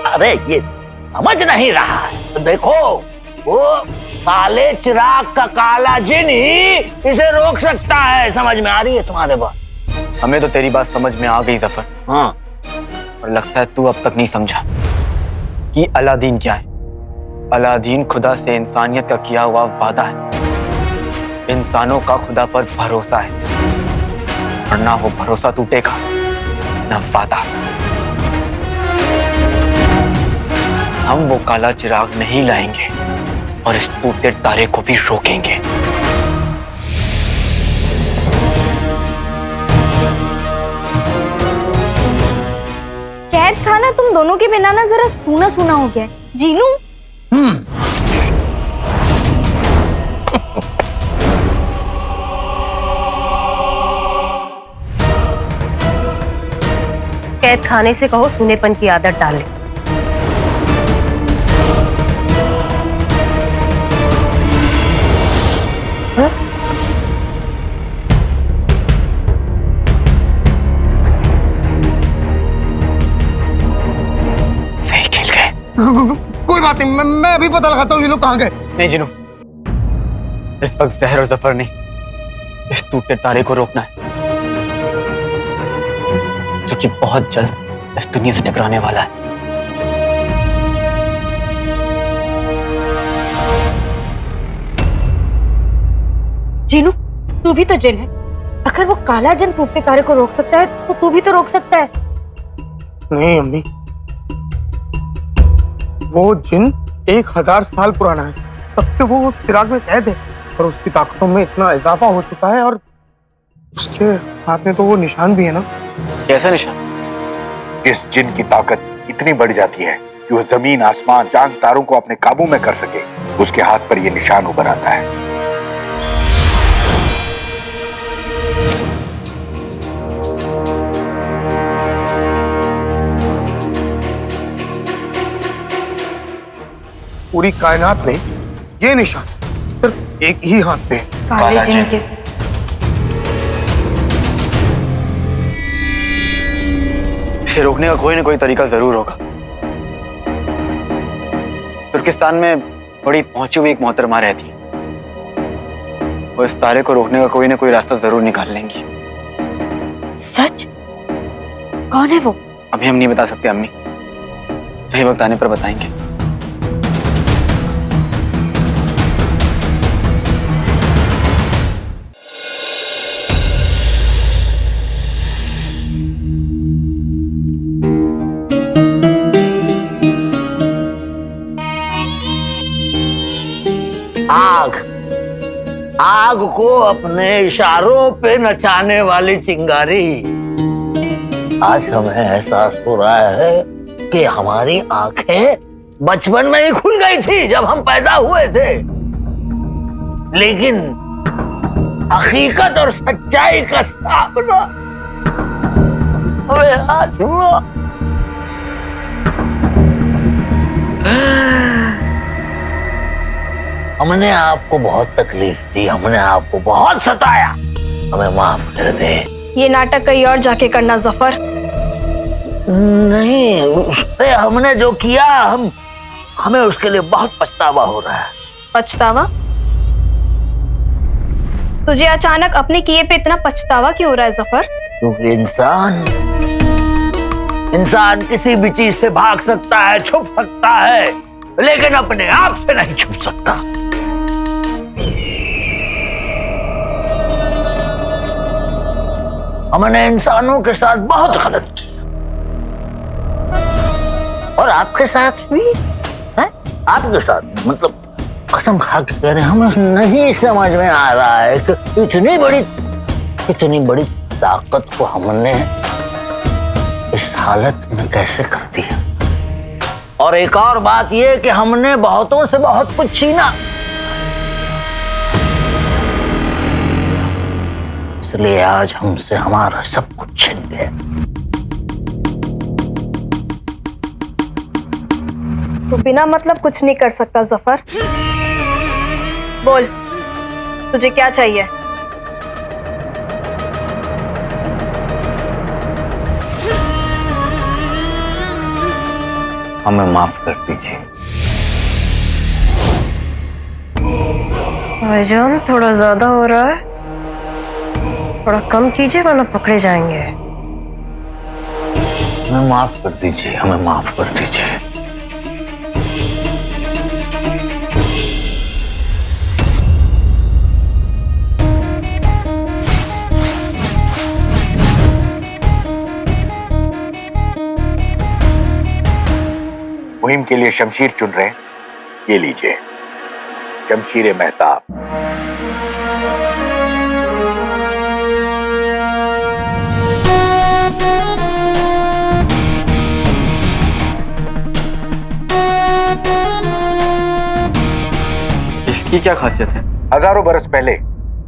अरे ये समझ नहीं रहा है तो देखो, वो काले चिराग का काला जिन ही इसे रोक सकता है। समझ में आ रही है तुम्हारे बात? हमें तो तेरी बात समझ में आ गई जफर। हाँ, और लगता है तू अब तक नहीं समझा कि अलादीन क्या है। अलादीन खुदा से इंसानियत का किया हुआ वादा है, इंसानों का खुदा पर भरोसा है, और ना वो भरोसा टूटेगा ना वादा। हम वो काला चिराग नहीं लाएंगे और इस टूटे तारे को भी रोकेंगे। कैद खाना तुम दोनों के बिना ना जरा सूना सूना हो गया है। जीनू, कैद खाने से कहो सूनेपन की आदत डाल ले। सही खेल गए। कोई बात नहीं, मैं अभी पता लगाता हूँ ये लोग कहाँ गए। नहीं जिनू, इस वक्त जहर और जफर नहीं, इस टूटे तारे को रोकना है, जो कि बहुत जल्द इस दुनिया से टकराने वाला है। जीनू, तू भी तो जिन है। अगर वो काला जिन टूटते तारे को रोक सकता है तो तू भी तो रोक सकता है। नहीं अम्मी, वो जिन 1000 साल पुराना है, तब से वो उस चिराग में कैद है, और उसकी ताकतों में इतना इजाफा हो चुका है, और उसके हाथ में तो वो निशान भी है ना। कैसा निशान? इस जिन की ताकत इतनी बढ़ जाती है कि वो जमीन, आसमान, चांद, तारों को अपने काबू में कर सके, उसके हाथ पर ये निशान उभर आता है। पूरी कायनात में ये निशान सिर्फ एक ही हाथ पे है। काले जिन के। इसे रोकने का कोई ना कोई तरीका जरूर होगा। तुर्किस्तान में बड़ी पहुंची हुई एक मोहतरमा रहती, वो इस तारे को रोकने का कोई ना कोई रास्ता जरूर निकाल लेंगी। सच? कौन है वो? अभी हम नहीं बता सकते अम्मी, सही वक्त आने पर बताएंगे। आग आग को अपने इशारों पे नचाने वाली चिंगारी। आज हमें एहसास हो रहा है कि हमारी आंखें बचपन में ही खुल गई थी जब हम पैदा हुए थे, लेकिन हकीकत और सच्चाई का सामना हमें आज हुआ। हमने आपको बहुत तकलीफ दी, हमने आपको बहुत सताया, हमें माफ कर दे। ये नाटक कहीं और जाके करना जफर। नहीं, उससे हमने जो किया हमें उसके लिए बहुत पछतावा हो रहा है। पछतावा? तुझे अचानक अपने किए पे इतना पछतावा क्यों हो रहा है जफर? क्योंकि इंसान किसी भी चीज से भाग सकता है, छुप सकता है, लेकिन अपने आप से नहीं छुप सकता। हमने इंसानों के साथ बहुत गलत किया और आपके साथ भी है। आपके साथ मतलब कसम खा के कह रहे हैं, हमें नहीं समझ में आ रहा है कि इतनी बड़ी ताकत को हमने इस हालत में कैसे कर दिया। और एक और बात यह कि हमने बहुतों से बहुत कुछ छीना, इसलिए आज हमसे हमारा सब कुछ छिन गया। तू बिना मतलब कुछ नहीं कर सकता जफर। बोल, तुझे क्या चाहिए? हमें माफ कर दीजिए। भाईजान थोड़ा ज्यादा हो रहा है, थोड़ा कम कीजिए वरना पकड़े जाएंगे। हमें माफ कर दीजिए, हमें माफ कर दीजिए। मुहिम के लिए शमशीर चुन रहे हैं, ये लीजिए शमशीर मेहताब। इसकी क्या खासियत है? हजारों बरस पहले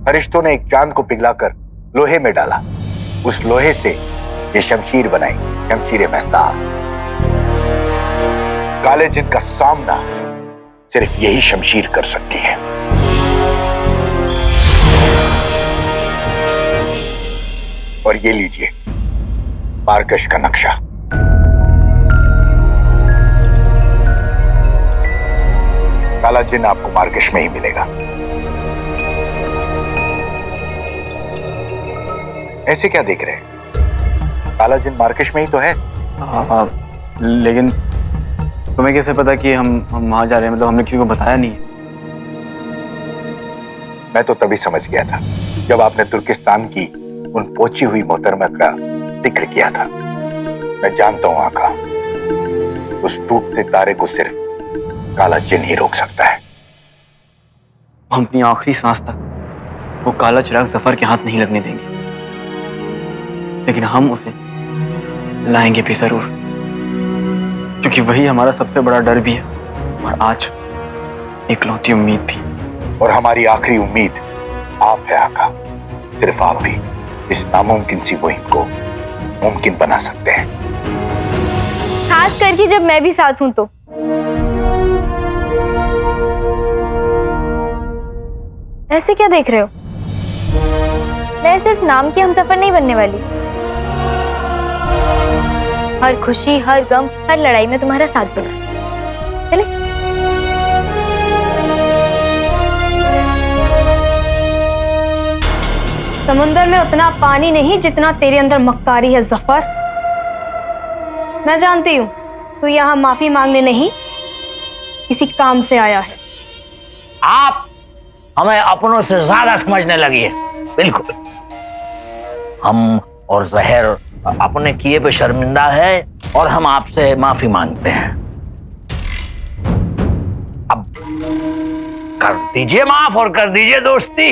फरिश्तों ने एक चांद को पिघलाकर लोहे में डाला, उस लोहे से ये शमशीर बनाई, शमशीर मेहताब। काले जिन का सामना सिर्फ यही शमशीर कर सकती है। और ये लीजिए मार्कश का नक्शा। काला जिन आपको मार्कश में ही मिलेगा। ऐसे क्या देख रहे हैं? काला जिन मार्कश में ही तो है। लेकिन तुम्हें कैसे पता कि हम वहां जा रहे हैं? मतलब हमने किसी को बताया नहीं है। मैं तो तभी समझ गया था जब आपने तुर्किस्तान की उन पहुंची हुई मोहतरमा का जिक्र किया था। मैं जानता हूं आका, उस टूटते तारे को सिर्फ काला जिन ही रोक सकता है। हम अपनी आखिरी सांस तक वो काला चिराग जफर के हाथ नहीं लगने देंगे, लेकिन हम उसे लाएंगे भी जरूर, क्योंकि वही हमारा सबसे बड़ा डर भी है और आज इकलौती उम्मीद भी। और हमारी आखिरी उम्मीद आप है आका। सिर्फ आप ही इस नामुमकिन सी मुहिम को मुमकिन बना सकते हैं। खास करके जब मैं भी साथ हूं तो। ऐसे क्या देख रहे हो? मैं सिर्फ नाम की हमसफर नहीं बनने वाली। हर खुशी, हर गम, हर लड़ाई में तुम्हारा साथ दूंगा। चले? समुंदर में उतना पानी नहीं जितना तेरे अंदर मक्कारी है जफर। मैं जानती हूं तू यहाँ माफी मांगने नहीं, किसी काम से आया है। आप हमें अपनों से ज्यादा समझने लगी है। बिल्कुल, हम और जहर अपने किए पे शर्मिंदा है और हम आपसे माफी मांगते हैं। कर दीजिए माफ और कर दीजिए दोस्ती।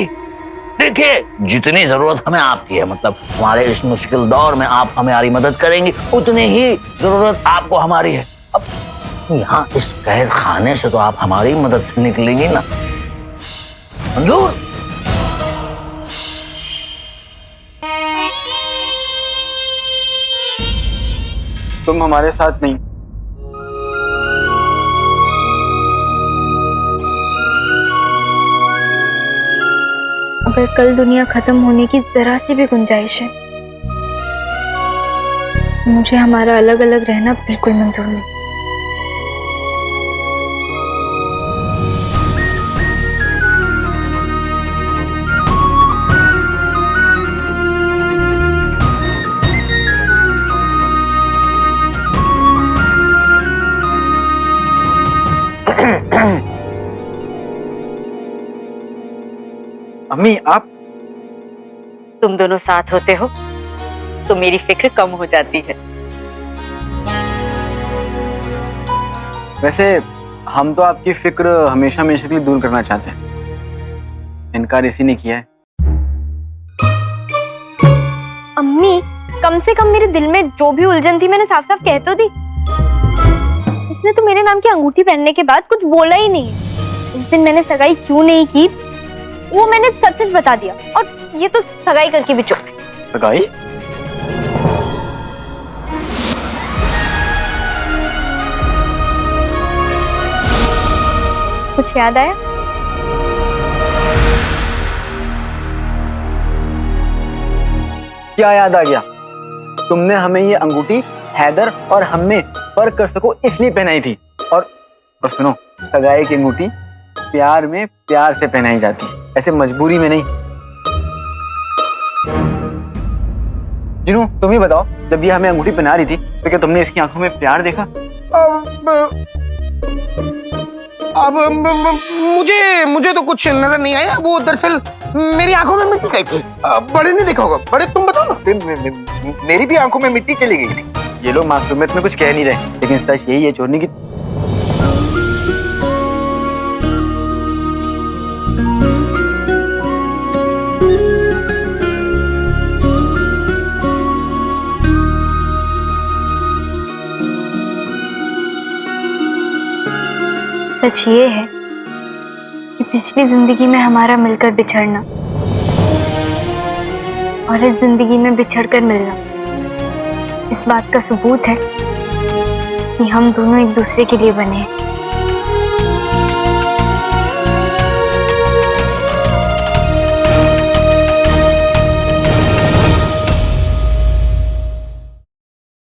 देखिए, जितनी जरूरत हमें आपकी है, मतलब हमारे इस मुश्किल दौर में आप हमारी मदद करेंगी, उतनी ही जरूरत आपको हमारी है। अब यहाँ इस कैद खाने से तो आप हमारी मदद से निकलेंगी ना, मंजूर? तुम हमारे साथ नहीं। अगर कल दुनिया खत्म होने की जरा सी भी गुंजाइश है, मुझे हमारा अलग अलग रहना बिल्कुल मंजूर नहीं। अम्मी, आप? तुम दोनों साथ होते हो तो मेरी फिक्र कम हो जाती है। वैसे हम तो आपकी फिक्र हमेशा हमेशा के लिए दूर करना चाहते हैं। इनकार इसी ने किया है। अम्मी, कम से कम मेरे दिल में जो भी उलझन थी मैंने साफ साफ कह तो दी। इसने तो मेरे नाम की अंगूठी पहनने के बाद कुछ बोला ही नहीं। उस दिन मैंने सगाई क्यों नहीं की वो मैंने सच सच बता दिया, और ये तो सगाई करके भी चुप है। सगाई? कुछ याद आया? क्या याद आ गया? तुमने हमें ये अंगूठी हैदर और हम में फर्क कर सको इसलिए पहनाई थी। और सुनो, सगाई की अंगूठी प्यार में प्यार से पहनाई जाती है, ऐसे मजबूरी में नहीं। जिनू, तुम ही बताओ, जब ये हमें अंगूठी पहना रही थी तो क्या तुमने इसकी आंखों में प्यार देखा? अब मुझे तो कुछ नजर नहीं आया। वो दरअसल मेरी आंखों में मिट्टी गई थी। बड़े ने देखा होगा। बड़े, तुम बताओ ना। मेरी भी आंखों में मिट्टी चली गई थी। ये लोग मासूमियत में कुछ कह नहीं रहे, लेकिन सच यही है चोरनी की। सच ये है कि पिछली जिंदगी में हमारा मिलकर बिछड़ना और इस जिंदगी में बिछड़कर मिलना इस बात का सबूत है कि हम दोनों एक दूसरे के लिए बने हैं।